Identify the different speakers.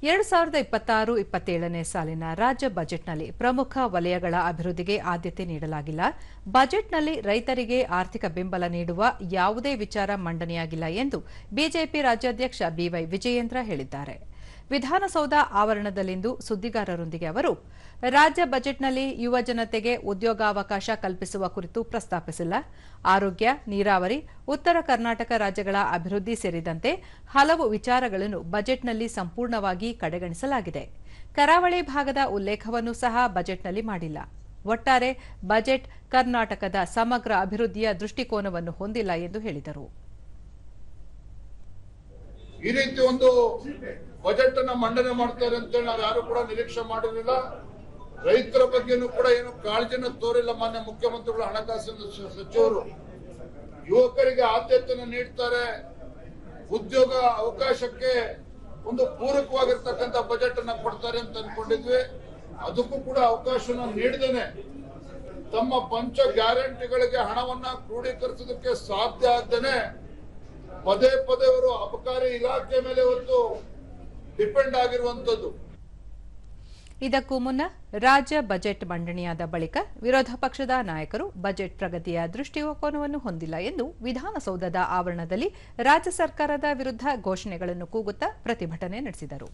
Speaker 1: 2026-27ನೇ ಸಾಲಿನ ರಾಜ್ಯ ಬಜೆಟ್ನಲ್ಲಿ ಪ್ರಮುಖ ವಲಯಗಳ ಅಭಿವೃದ್ಧಿಗೆ ಆದ್ಯತೆ ನೀಡಲಾಗಿಲ್ಲ. ಬಜೆಟ್ನಲ್ಲಿ ರೈತರಿಗೆ ಆರ್ಥಿಕ ಬೆಂಬಲ ನೀಡುವ ಯಾವುದೇ ವಿಚಾರ ಮಂಡನೆಯಾಗಿಲ್ಲ ಎಂದು ಬಿಜೆಪಿ ರಾಜ್ಯಾಧ್ಯಕ್ಷ ಬಿವೈ ವಿಜಯೇಂದ್ರ ಹೇಳಿದ್ದಾರೆ. ವಿಧಾನಸೌಧ ಆವರಣದಲ್ಲಿಂದು ಸುದ್ದಿಗಾರರೊಂದಿಗೆ ಅವರು ರಾಜ್ಯ ಬಜೆಟ್ನಲ್ಲಿ ಯುವ ಜನತೆಗೆ ಉದ್ಯೋಗಾವಕಾಶ ಕಲ್ಪಿಸುವ ಕುರಿತು ಪ್ರಸ್ತಾಪಿಸಿಲ್ಲ. ಆರೋಗ್ಯ, ನೀರಾವರಿ, ಉತ್ತರ ಕರ್ನಾಟಕ ರಾಜ್ಯಗಳ ಅಭಿವೃದ್ಧಿ ಸೇರಿದಂತೆ ಹಲವು ವಿಚಾರಗಳನ್ನು ಬಜೆಟ್ನಲ್ಲಿ ಸಂಪೂರ್ಣವಾಗಿ ಕಡೆಗಣಿಸಲಾಗಿದೆ. ಕರಾವಳಿ ಭಾಗದ ಉಲ್ಲೇಖವನ್ನು ಸಹ ಬಜೆಟ್ನಲ್ಲಿ ಮಾಡಿಲ್ಲ. ಒಟ್ಟಾರೆ ಬಜೆಟ್ ಕರ್ನಾಟಕದ ಸಮಗ್ರ ಅಭಿವೃದ್ಧಿಯ ದೃಷ್ಟಿಕೋನವನ್ನು ಹೊಂದಿಲ್ಲ ಎಂದು ಹೇಳಿದರು.
Speaker 2: ಈ ರೀತಿ ಒಂದು ಬಜೆಟ್ ಅನ್ನ ಮಂಡನೆ ಮಾಡ್ತಾರೆ ಅಂತ ನಾವು ಯಾರು ಕೂಡ ನಿರೀಕ್ಷೆ ಮಾಡಿರಲಿಲ್ಲ. ರೈತರ ಬಗ್ಗೆನೂ ಕೂಡ ಏನು ಕಾಳಜಿನ ತೋರಿಲ್ಲ ಮಾನ್ಯ ಮುಖ್ಯಮಂತ್ರಿಗಳು, ಹಣಕಾಸಿನ ಸಚಿವರು. ಯುವಕರಿಗೆ ಆದ್ಯತೆಯನ್ನು ನೀಡ್ತಾರೆ, ಉದ್ಯೋಗ ಅವಕಾಶಕ್ಕೆ ಒಂದು ಪೂರಕವಾಗಿರ್ತಕ್ಕಂಥ ಬಜೆಟ್ ಅನ್ನ ಕೊಡ್ತಾರೆ ಅಂತ ಅನ್ಕೊಂಡಿದ್ವಿ. ಅದಕ್ಕೂ ಕೂಡ ಅವಕಾಶನ ನೀಡದೇನೆ ತಮ್ಮ ಪಂಚ ಗ್ಯಾರಂಟಿಗಳಿಗೆ ಹಣವನ್ನ ಕ್ರೋಢೀಕರಿಸೋದಕ್ಕೆ ಸಾಧ್ಯ ಆಗದೇನೆ ಪದೇ ಪದೇ ಅವರು ಅಬಕಾರಿ ಇಲಾಖೆ ಮೇಲೆ ಇವತ್ತು ಡಿಪೆಂಡ್ ಆಗಿರುವಂತದ್ದು.
Speaker 1: ಇದಕ್ಕೂ ಮುನ್ನ ರಾಜ್ಯ ಬಜೆಟ್ ಮಂಡನೆಯಾದ ಬಳಿಕ ವಿರೋಧ ಪಕ್ಷದ ನಾಯಕರು ಬಜೆಟ್ ಪ್ರಗತಿಯ ದೃಷ್ಟಿಕೋನವನ್ನು ಹೊಂದಿಲ್ಲ ಎಂದು ವಿಧಾನಸೌಧದ ಆವರಣದಲ್ಲಿ ರಾಜ್ಯ ಸರ್ಕಾರದ ವಿರುದ್ಧ ಘೋಷಣೆಗಳನ್ನು ಕೂಗುತ್ತಾ ಪ್ರತಿಭಟನೆ ನಡೆಸಿದರು.